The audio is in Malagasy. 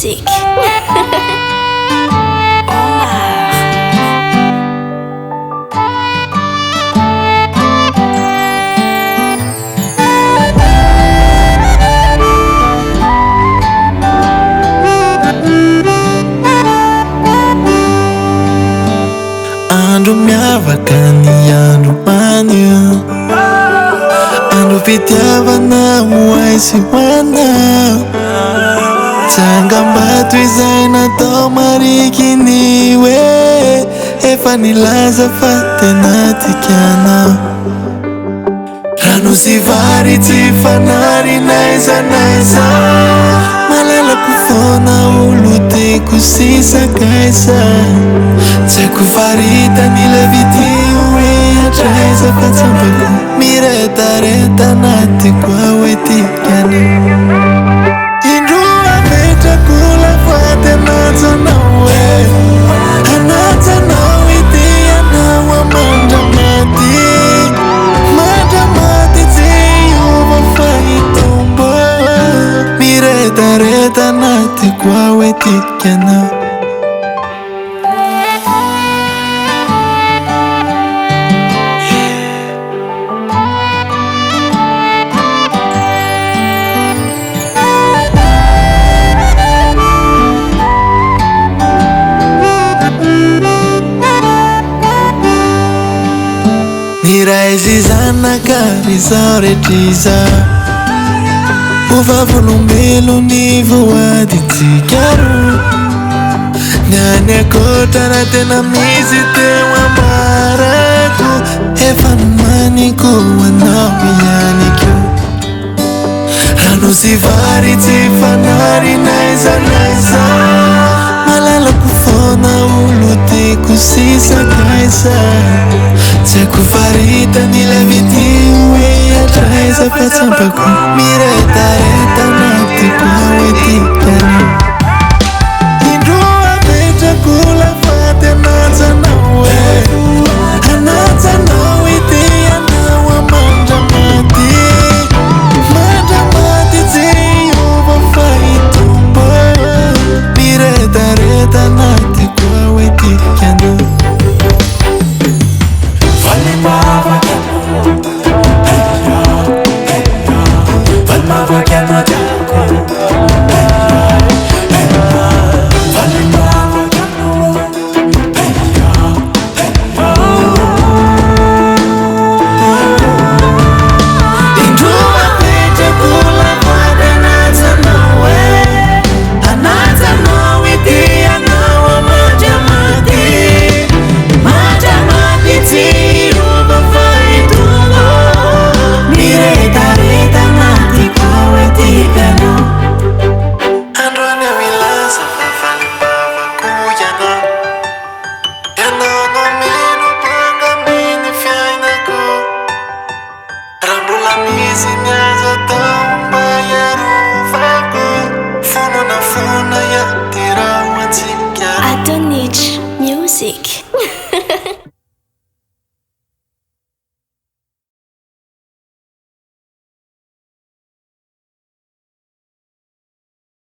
music. Andro miavaka ny andro manio, andro fitiavana hoay sy hoana. Tsangam-bato izay natao marikiny hoe efa nilaza fa tena tikanao. Rano sy vary tsy fanary naiza naiza, malalako foana olo tiako sy sakaiza. Tsy haiko faritany le vity hoe atraiza fa tsampako miretareta natiko hoe tikanao. Indroa apetrako lafaty anajanao hoe anajanao ity anao amandramady. Mandramady tsy iova fa hitombo, miretareta natiko hoe tikanao. Niraizy zanaka rizao retriza, ovavolombelony voaditsika ro. Nyany akoatra raha tena misy teo ambarako, efa nomaniko anao ihany koa. Rano sy vary tsy fanary naiza naiza, malalako foana olo tiako sy sakaiza. Tsy haiko faritany le vity hoe atraiza fa tsampako miretareta